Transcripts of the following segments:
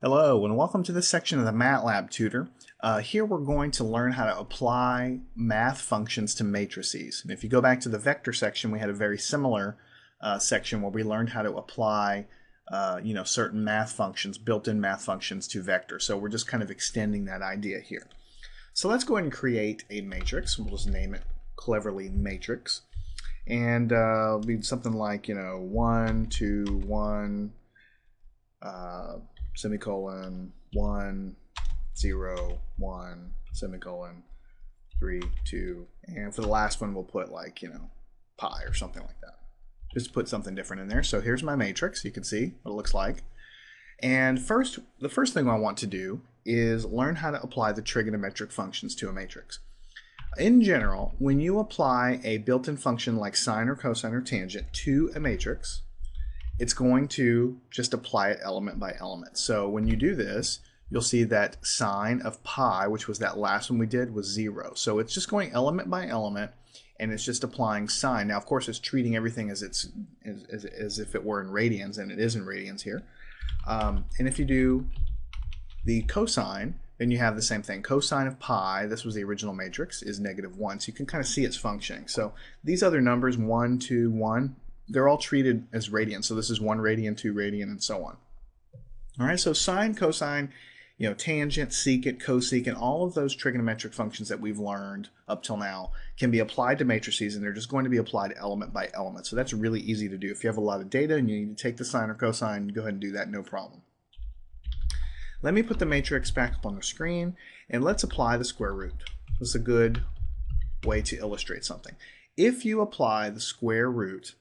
Hello and welcome to this section of the Matlab tutor. Here we're going to learn how to apply math functions to matrices. And if you go back to the vector section, we had a very similar section where we learned how to apply certain math functions, built-in math functions to vectors. So we're just kind of extending that idea here. So let's go ahead and create a matrix. We'll just name it cleverly matrix. And be something like, 1, 2, 1, semicolon 1 0 1 semicolon 3 2, and for the last one we'll put like pi or something like that, just to put something different in there. So here's my matrix. You can see what it looks like. And the first thing I want to do is learn how to apply the trigonometric functions to a matrix. In general, when you apply a built-in function like sine or cosine or tangent to a matrix, it's going to just apply it element by element. So when you do this, you'll see that sine of pi, which was that last one we did, was 0. So it's just going element by element, and it's just applying sine. Now, of course, it's treating everything as if it were in radians, and it is in radians here. And if you do the cosine, then you have the same thing. Cosine of pi, this was the original matrix, is -1. So you can kind of see its functioning. So these other numbers, 1, 2, 1, they're all treated as radians. So this is 1 radian, 2 radian, and so on. All right, so sine, cosine, tangent, secant, cosecant, all of those trigonometric functions that we've learned up till now can be applied to matrices, and they're just going to be applied element by element. So that's really easy to do. If you have a lot of data and you need to take the sine or cosine, go ahead and do that, no problem. Let me put the matrix back up on the screen, and let's apply the square root. This is a good way to illustrate something. If you apply the square root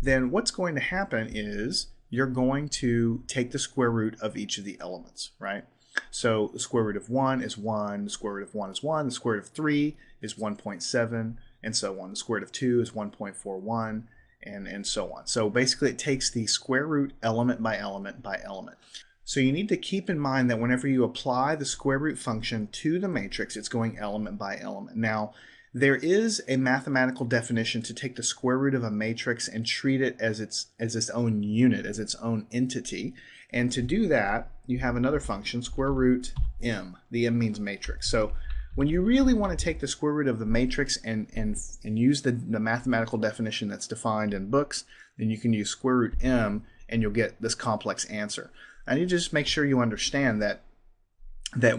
then what's going to happen is you're going to take the square root of each of the elements, right? So the square root of 1 is 1, the square root of 1 is 1, the square root of 3 is 1.7, and so on. The square root of 2 is 1.41, and so on. So basically it takes the square root element by element by element. So you need to keep in mind that whenever you apply the square root function to the matrix, it's going element by element. Now, there is a mathematical definition to take the square root of a matrix and treat it as its own unit, as its own entity. And to do that, you have another function, square root m. The m means matrix. So when you really want to take the square root of the matrix and use the mathematical definition that's defined in books, then you can use square root m and you'll get this complex answer. I need to just make sure you understand that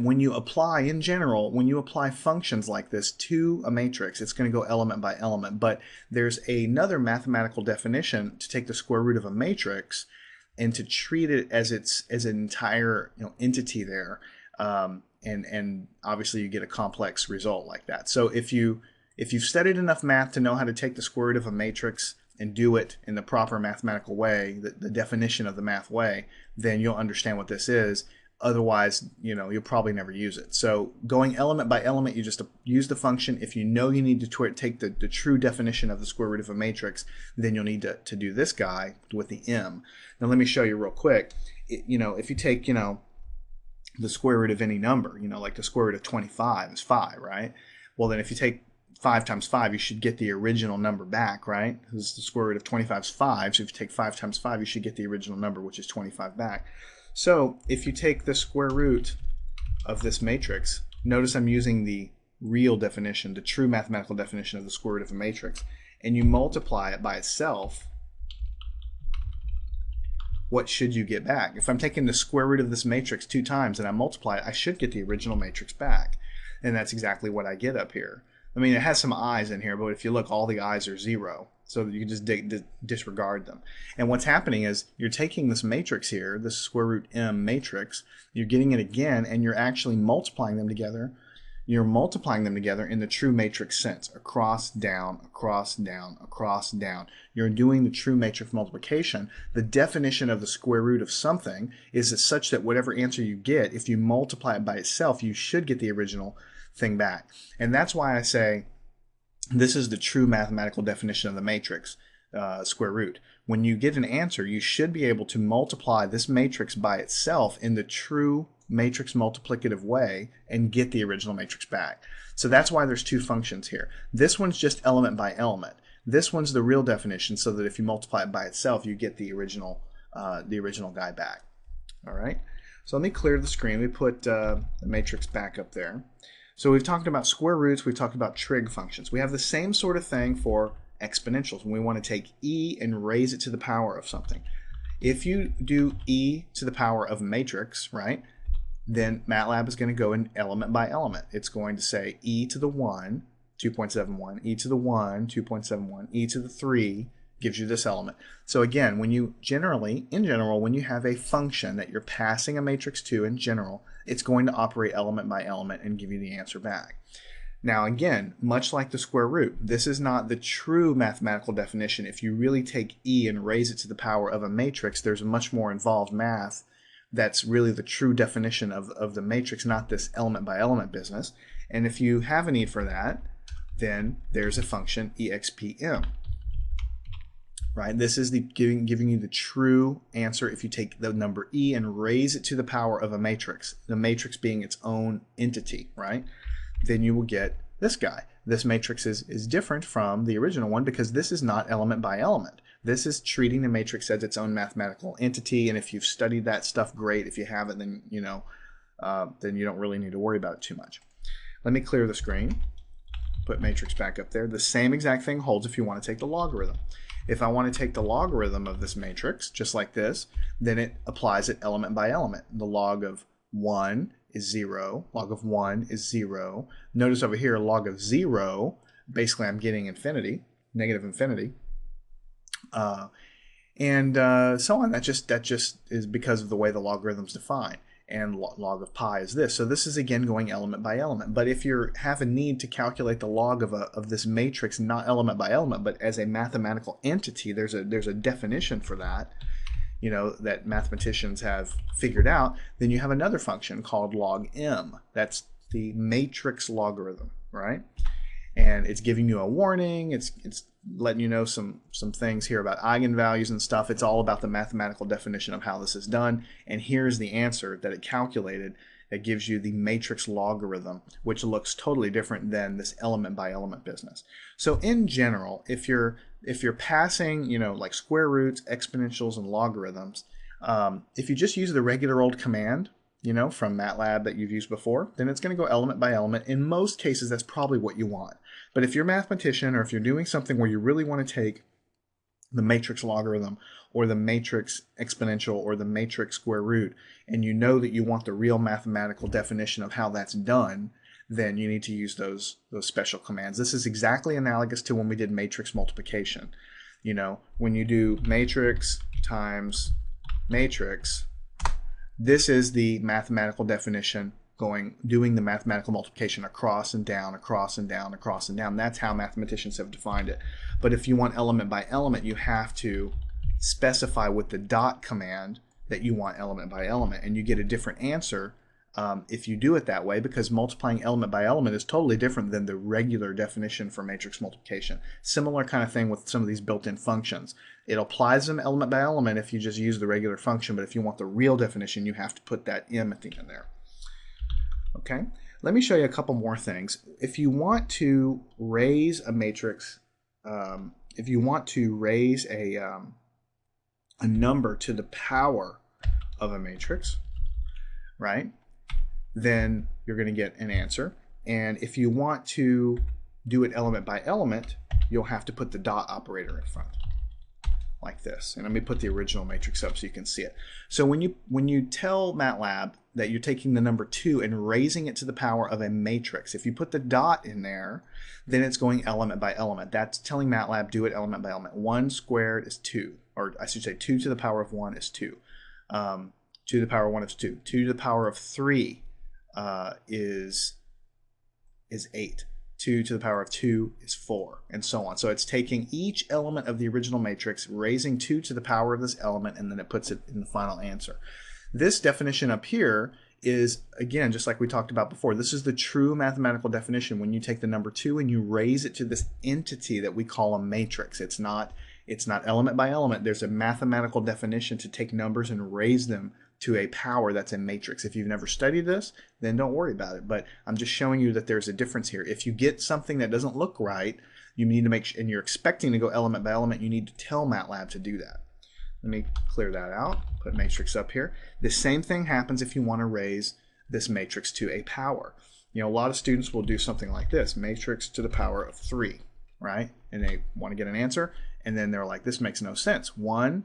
when you apply, in general, when you apply functions like this to a matrix, it's going to go element by element. But there's another mathematical definition to take the square root of a matrix and to treat it as an entire entity there. And obviously you get a complex result like that. So if you've studied enough math to know how to take the square root of a matrix and do it in the proper mathematical way, the definition of the math way, then you'll understand what this is. Otherwise, you'll probably never use it. So going element by element, you just use the function. If you know you need to take the true definition of the square root of a matrix, then you'll need to do this guy with the m. Now let me show you real quick. If you take, the square root of any number, like the square root of 25 is 5, right? Well, then if you take 5 times 5, you should get the original number back, right? Because the square root of 25 is 5, so if you take 5 times 5, you should get the original number, which is 25 back. So if you take the square root of this matrix, notice I'm using the real definition, the true mathematical definition of the square root of a matrix, and you multiply it by itself, what should you get back? If I'm taking the square root of this matrix 2 times and I multiply it, I should get the original matrix back. And that's exactly what I get up here. I mean, it has some i's in here, but if you look, all the i's are 0. So you can just disregard them. And what's happening is you're taking this matrix here, this square root m matrix, you're getting it again, and you're actually multiplying them together. You're multiplying them together in the true matrix sense, across, down, across, down, across, down. You're doing the true matrix multiplication. The definition of the square root of something is such that whatever answer you get, if you multiply it by itself, you should get the original thing back. And that's why I say this is the true mathematical definition of the matrix, square root. When you get an answer, you should be able to multiply this matrix by itself in the true matrix multiplicative way and get the original matrix back. So that's why there's 2 functions here. This one's just element by element. This one's the real definition, so that if you multiply it by itself, you get the original guy back. All right. So let me clear the screen. We put the matrix back up there. So we've talked about square roots. We've talked about trig functions. We have the same sort of thing for exponentials. When we want to take e and raise it to the power of something. If you do e to the power of a matrix, right, then MATLAB is going to go in element by element. It's going to say e to the 1, 2.71, e to the 1, 2.71, e to the 3 gives you this element. So again, when you in general, when you have a function that you're passing a matrix to in general, it's going to operate element by element and give you the answer back. Now again, much like the square root, this is not the true mathematical definition. If you really take e and raise it to the power of a matrix, there's a much more involved math that's really the true definition of the matrix, not this element by element business. And if you have a need for that, then there's a function expm. Right? This is the giving you the true answer if you take the number e and raise it to the power of a matrix, the matrix being its own entity, right? Then you will get this guy. This matrix is different from the original one because this is not element by element. This is treating the matrix as its own mathematical entity, and if you've studied that stuff, great. If you haven't, then then you don't really need to worry about it too much. Let me clear the screen. Put matrix back up there. The same exact thing holds if you want to take the logarithm. If I want to take the logarithm of this matrix, just like this, then it applies it element by element. The log of 1 is 0. Log of 1 is 0. Notice over here, log of 0, basically I'm getting infinity, negative infinity. And so on. That just is because of the way the logarithm's defined. And log of pi is this. So this is again going element by element. But if you have a need to calculate the log of this matrix, not element by element, but as a mathematical entity, there's a definition for that, that mathematicians have figured out. Then you have another function called log m. That's the matrix logarithm, right? And it's giving you a warning. It's letting you know some things here about eigenvalues and stuff. It's all about the mathematical definition of how this is done. And here's the answer that it calculated that gives you the matrix logarithm, which looks totally different than this element by element business. So in general, if you're passing, like square roots, exponentials, and logarithms, if you just use the regular old command, from MATLAB that you've used before, then it's going to go element by element. In most cases, that's probably what you want. But if you're a mathematician or if you're doing something where you really want to take the matrix logarithm or the matrix exponential or the matrix square root, and you know that you want the real mathematical definition of how that's done, then you need to use those special commands. This is exactly analogous to when we did matrix multiplication. When you do matrix times matrix, this is the mathematical definition doing the mathematical multiplication across and down, across and down, across and down. That's how mathematicians have defined it. But if you want element by element, you have to specify with the dot command that you want element by element, and you get a different answer if you do it that way, because multiplying element by element is totally different than the regular definition for matrix multiplication. Similar kind of thing with some of these built-in functions. It applies them element by element if you just use the regular function, but if you want the real definition, you have to put that m at the end there. Okay, let me show you a couple more things. If you want to raise a matrix, if you want to raise a number to the power of a matrix, right, then you're going to get an answer. And if you want to do it element by element, you'll have to put the dot operator in front, like this. And let me put the original matrix up so you can see it. So when you tell MATLAB that you're taking the number 2 and raising it to the power of a matrix, if you put the dot in there, then it's going element by element. That's telling MATLAB do it element by element. 1 squared is 2, or I should say 2 to the power of 1 is 2. 2 to the power of 1 is 2. 2 to the power of 3 is 8. 2 to the power of 2 is 4, and so on. So it's taking each element of the original matrix, raising 2 to the power of this element, and then it puts it in the final answer. This definition up here is, again, just like we talked about before, this is the true mathematical definition when you take the number 2 and you raise it to this entity that we call a matrix. It's not element by element. There's a mathematical definition to take numbers and raise them to a power that's a matrix. If you've never studied this, then don't worry about it. But I'm just showing you that there's a difference here. If you get something that doesn't look right, you need to make sure, and you're expecting to go element by element, you need to tell MATLAB to do that. Let me clear that out, put matrix up here. The same thing happens if you want to raise this matrix to a power. You know, a lot of students will do something like this, matrix to the power of 3, right? And they want to get an answer, and then they're like, this makes no sense. 1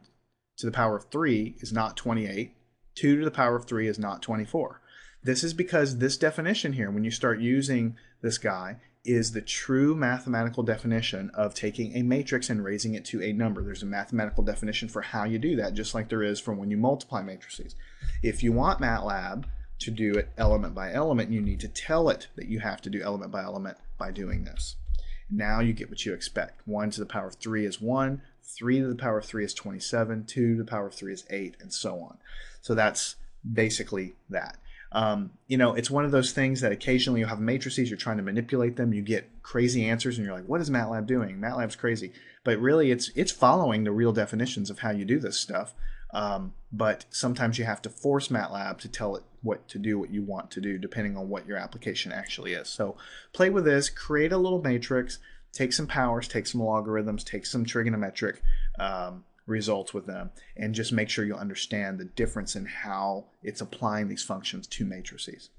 to the power of 3 is not 28. 2 to the power of 3 is not 24. This is because this definition here, when you start using this guy, is the true mathematical definition of taking a matrix and raising it to a number. There's a mathematical definition for how you do that, just like there is for when you multiply matrices. If you want Matlab to do it element by element, you need to tell it that you have to do element by element by doing this. Now you get what you expect. 1 to the power of 3 is 1, 3 to the power of 3 is 27, 2 to the power of 3 is 8, and so on. So that's basically that. You know, it's one of those things that occasionally you have matrices, you're trying to manipulate them, you get crazy answers, and you're like, what is Matlab doing? Matlab's crazy. But really, it's following the real definitions of how you do this stuff. But sometimes you have to force Matlab to tell it what to do, what you want to do, depending on what your application actually is. So play with this, create a little matrix, take some powers, take some logarithms, take some trigonometric results with them, and just make sure you understand the difference in how it's applying these functions to matrices.